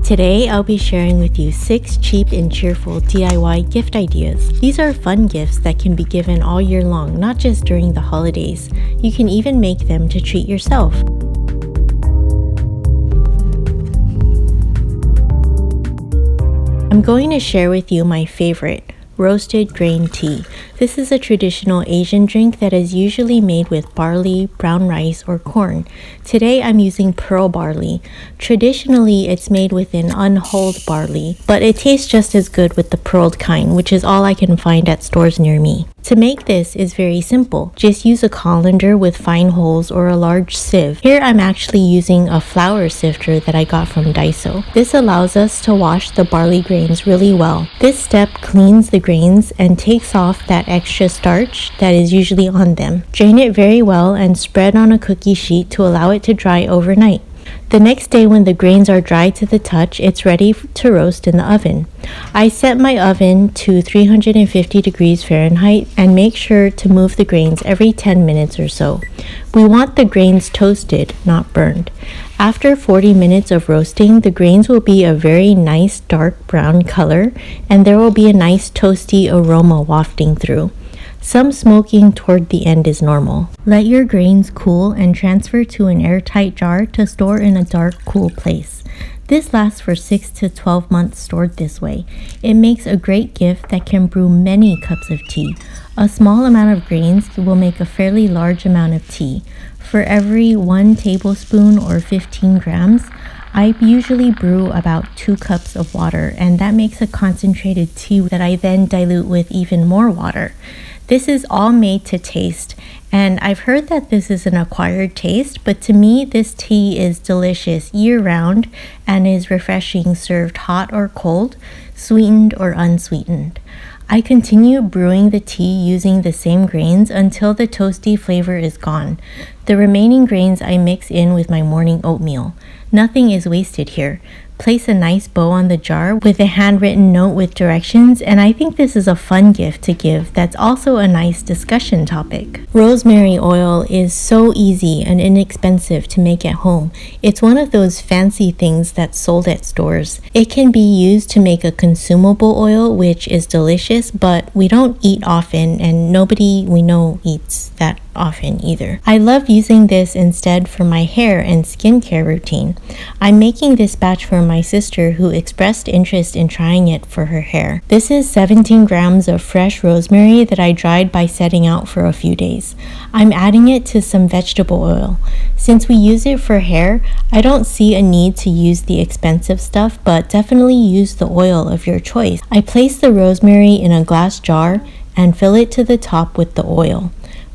Today, I'll be sharing with you 6 cheap and cheerful DIY gift ideas. These are fun gifts that can be given all year long, not just during the holidays. You can even make them to treat yourself. I'm going to share with you my favorite, roasted grain tea. This is a traditional Asian drink that is usually made with barley, brown rice, or corn. Today I'm using pearl barley. Traditionally, it's made with an unhulled barley, but it tastes just as good with the pearled kind, which is all I can find at stores near me. To make this is very simple. Just use a colander with fine holes or a large sieve. Here I'm actually using a flour sifter that I got from Daiso. This allows us to wash the barley grains really well. This step cleans the grains and takes off that extra starch that is usually on them. Drain it very well and spread on a cookie sheet to allow it to dry overnight. The next day when the grains are dry to the touch, it's ready to roast in the oven. I set my oven to 350 degrees Fahrenheit and make sure to move the grains every 10 minutes or so. We want the grains toasted, not burned. After 40 minutes of roasting, the grains will be a very nice dark brown color and there will be a nice toasty aroma wafting through. Some smoking toward the end is normal. Let your grains cool and transfer to an airtight jar to store in a dark, cool place. This lasts for 6 to 12 months stored this way. It makes a great gift that can brew many cups of tea. A small amount of grains will make a fairly large amount of tea. For every 1 tablespoon or 15 grams, I usually brew about 2 cups of water, and that makes a concentrated tea that I then dilute with even more water. This is all made to taste, and I've heard that this is an acquired taste, but to me this tea is delicious year-round and is refreshing served hot or cold, sweetened or unsweetened. I continue brewing the tea using the same grains until the toasty flavor is gone. The remaining grains I mix in with my morning oatmeal. Nothing is wasted here. Place a nice bow on the jar with a handwritten note with directions, and I think this is a fun gift to give that's also a nice discussion topic. Rosemary oil is so easy and inexpensive to make at home. It's one of those fancy things that's sold at stores. It can be used to make a consumable oil, which is delicious, but we don't eat often and nobody we know eats that often either. I love using this instead for my hair and skincare routine. I'm making this batch for my sister who expressed interest in trying it for her hair. This is 17 grams of fresh rosemary that I dried by setting out for a few days. I'm adding it to some vegetable oil. Since we use it for hair, I don't see a need to use the expensive stuff, but definitely use the oil of your choice. I place the rosemary in a glass jar and fill it to the top with the oil.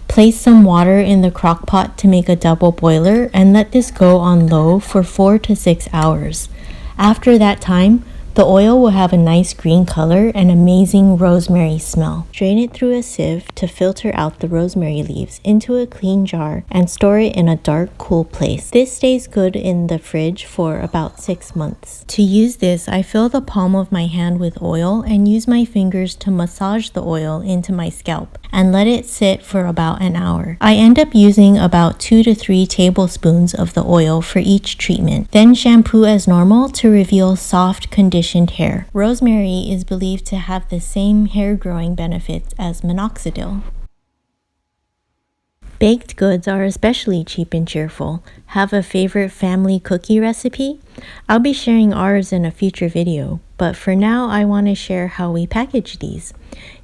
Place some water in the crock pot to make a double boiler and let this go on low for 4 to 6 hours. After that time, the oil will have a nice green color and amazing rosemary smell. Drain it through a sieve to filter out the rosemary leaves into a clean jar and store it in a dark, cool place. This stays good in the fridge for about 6 months. To use this, I fill the palm of my hand with oil and use my fingers to massage the oil into my scalp and let it sit for about an hour. I end up using about 2 to 3 tablespoons of the oil for each treatment. Then shampoo as normal to reveal soft, conditioned hair. Rosemary is believed to have the same hair growing benefits as minoxidil. Baked goods are especially cheap and cheerful. Have a favorite family cookie recipe? I'll be sharing ours in a future video, but for now I want to share how we package these.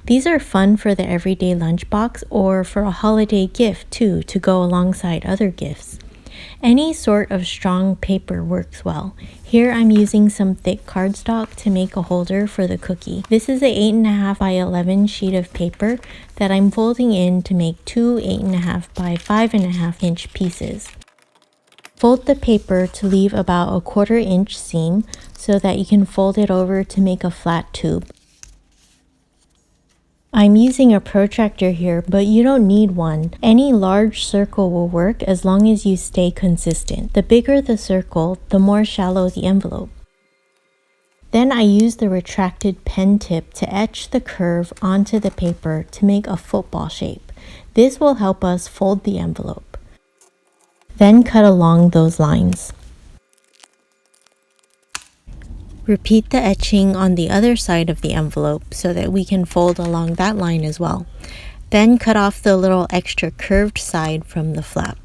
These are fun for the everyday lunchbox or for a holiday gift too, to go alongside other gifts. Any sort of strong paper works well. Here I'm using some thick cardstock to make a holder for the cookie. This is a 8.5 by 11 sheet of paper that I'm folding in to make 2 8.5 by 5.5 inch pieces. Fold the paper to leave about a 1/4 inch seam so that you can fold it over to make a flat tube. I'm using a protractor here, but you don't need one. Any large circle will work as long as you stay consistent. The bigger the circle, the more shallow the envelope. Then I use the retracted pen tip to etch the curve onto the paper to make a football shape. This will help us fold the envelope. Then cut along those lines. Repeat the etching on the other side of the envelope so that we can fold along that line as well. Then cut off the little extra curved side from the flap.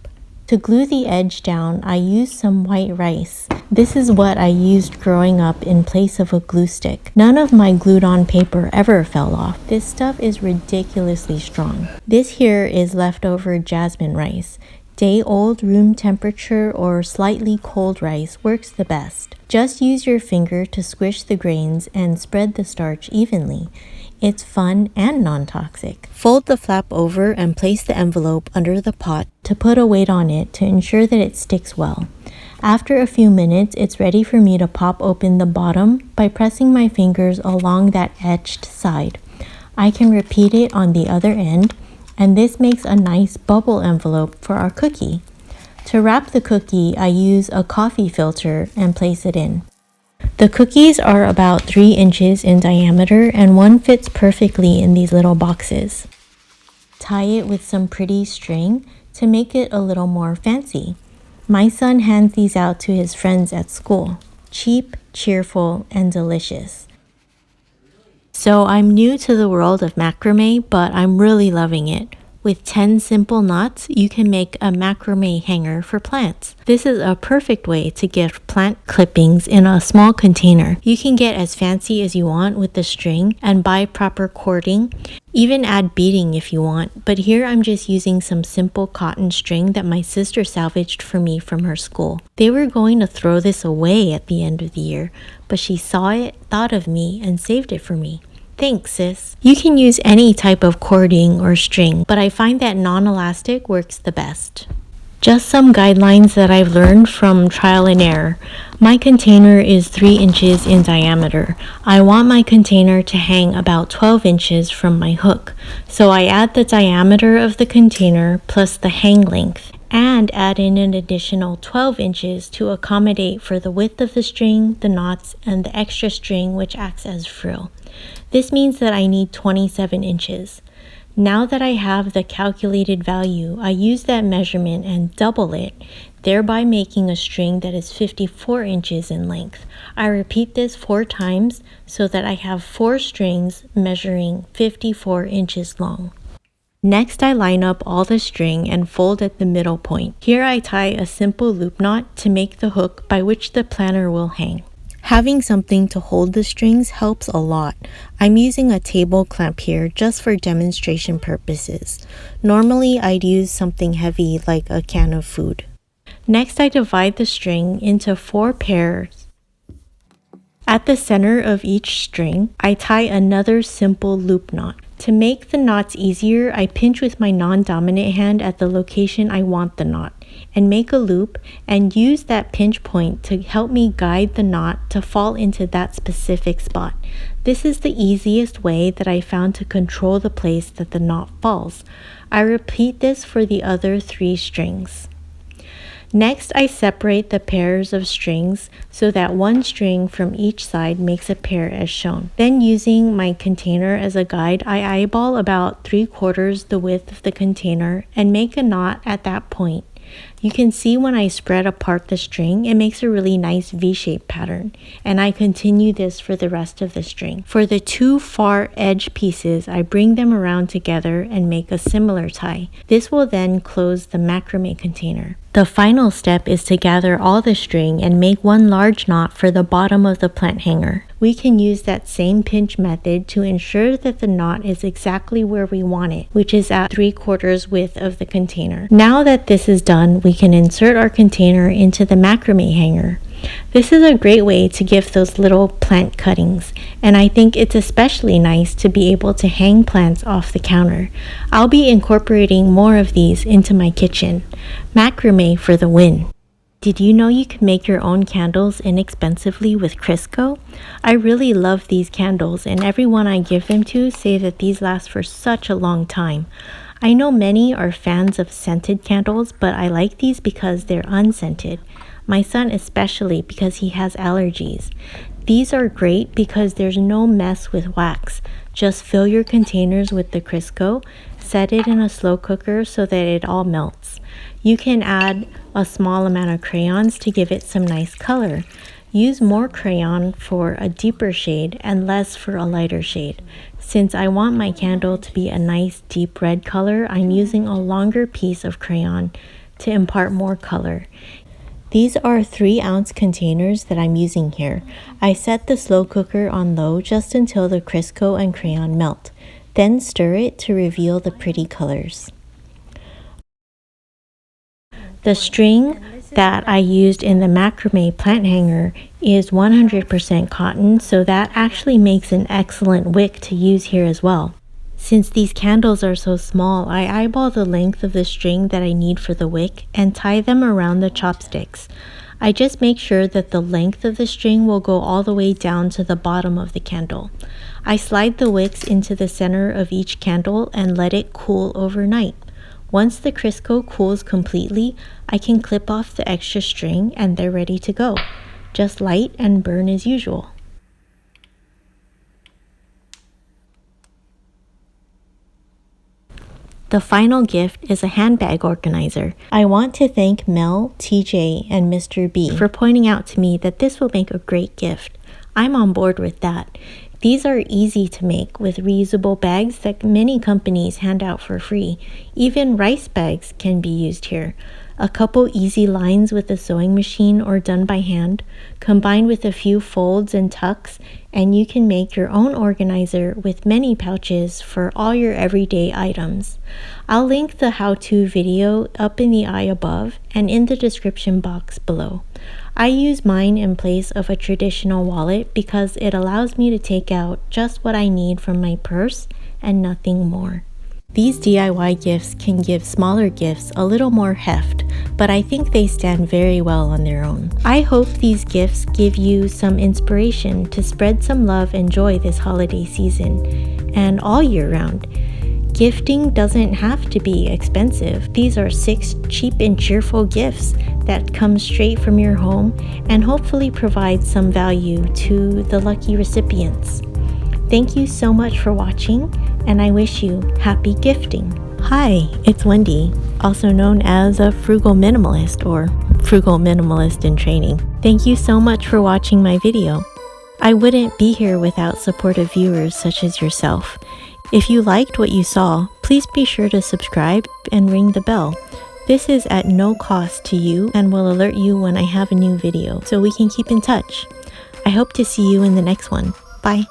To glue the edge down, I used some white rice. This is what I used growing up in place of a glue stick. None of my glued on paper ever fell off. This stuff is ridiculously strong. This here is leftover jasmine rice. Day-old room temperature or slightly cold rice works the best. Just use your finger to squish the grains and spread the starch evenly. It's fun and non-toxic. Fold the flap over and place the envelope under the pot to put a weight on it to ensure that it sticks well. After a few minutes, it's ready for me to pop open the bottom by pressing my fingers along that etched side. I can repeat it on the other end, and this makes a nice bubble envelope for our cookie. To wrap the cookie, I use a coffee filter and place it in. The cookies are about 3 inches in diameter and one fits perfectly in these little boxes. Tie it with some pretty string to make it a little more fancy. My son hands these out to his friends at school. Cheap, cheerful, and delicious. So I'm new to the world of macrame, but I'm really loving it. With 10 simple knots, you can make a macrame hanger for plants. This is a perfect way to gift plant clippings in a small container. You can get as fancy as you want with the string and buy proper cording. Even add beading if you want, but here I'm just using some simple cotton string that my sister salvaged for me from her school. They were going to throw this away at the end of the year, but she saw it, thought of me, and saved it for me. Thanks, sis. You can use any type of cording or string, but I find that non-elastic works the best. Just some guidelines that I've learned from trial and error. My container is 3 inches in diameter. I want my container to hang about 12 inches from my hook, so I add the diameter of the container plus the hang length, and add in an additional 12 inches to accommodate for the width of the string, the knots, and the extra string which acts as frill. This means that I need 27 inches. Now that I have the calculated value, I use that measurement and double it, thereby making a string that is 54 inches in length. I repeat this 4 times so that I have 4 strings measuring 54 inches long. Next, I line up all the string and fold at the middle point. Here I tie a simple loop knot to make the hook by which the planner will hang. Having something to hold the strings helps a lot. I'm using a table clamp here just for demonstration purposes. Normally, I'd use something heavy like a can of food. Next, I divide the string into 4 pairs. At the center of each string, I tie another simple loop knot. To make the knots easier, I pinch with my non-dominant hand at the location I want the knot and make a loop and use that pinch point to help me guide the knot to fall into that specific spot. This is the easiest way that I found to control the place that the knot falls. I repeat this for the other 3 strings. Next, I separate the pairs of strings so that one string from each side makes a pair as shown. Then, using my container as a guide, I eyeball about 3/4 the width of the container and make a knot at that point. You can see when I spread apart the string, it makes a really nice V-shaped pattern, and I continue this for the rest of the string. For the 2 far edge pieces, I bring them around together and make a similar tie. This will then close the macrame container. The final step is to gather all the string and make one large knot for the bottom of the plant hanger. We can use that same pinch method to ensure that the knot is exactly where we want it, which is at 3/4 width of the container. Now that this is done, we can insert our container into the macrame hanger. This is a great way to give those little plant cuttings, and I think it's especially nice to be able to hang plants off the counter. I'll be incorporating more of these into my kitchen. Macrame for the win. Did you know you can make your own candles inexpensively with Crisco? I really love these candles, and everyone I give them to say that these last for such a long time. I know many are fans of scented candles, but I like these because they're unscented. My son especially because he has allergies. These are great because there's no mess with wax. Just fill your containers with the Crisco, set it in a slow cooker so that it all melts. You can add a small amount of crayons to give it some nice color. Use more crayon for a deeper shade and less for a lighter shade. Since I want my candle to be a nice deep red color, I'm using a longer piece of crayon to impart more color. These are 3-ounce containers that I'm using here. I set the slow cooker on low just until the Crisco and crayon melt. Then stir it to reveal the pretty colors. The string that I used in the macrame plant hanger is 100% cotton, so that actually makes an excellent wick to use here as well. Since these candles are so small, I eyeball the length of the string that I need for the wick and tie them around the chopsticks. I just make sure that the length of the string will go all the way down to the bottom of the candle. I slide the wicks into the center of each candle and let it cool overnight. Once the Crisco cools completely, I can clip off the extra string and they're ready to go. Just light and burn as usual. The final gift is a handbag organizer. I want to thank Mel, TJ, and Mr. B for pointing out to me that this will make a great gift. I'm on board with that. These are easy to make with reusable bags that many companies hand out for free. Even rice bags can be used here. A couple easy lines with a sewing machine or done by hand, combined with a few folds and tucks, and you can make your own organizer with many pouches for all your everyday items. I'll link the how-to video up in the eye above and in the description box below. I use mine in place of a traditional wallet because it allows me to take out just what I need from my purse and nothing more. These DIY gifts can give smaller gifts a little more heft, but I think they stand very well on their own. I hope these gifts give you some inspiration to spread some love and joy this holiday season and all year round. Gifting doesn't have to be expensive. These are 6 cheap and cheerful gifts that come straight from your home and hopefully provide some value to the lucky recipients. Thank you so much for watching, and I wish you happy gifting. Hi, it's Wendy, also known as a Frugal Minimalist or Frugal Minimalist in training. Thank you so much for watching my video. I wouldn't be here without supportive viewers such as yourself. If you liked what you saw, please be sure to subscribe and ring the bell. This is at no cost to you and will alert you when I have a new video, so we can keep in touch. I hope to see you in the next one. Bye.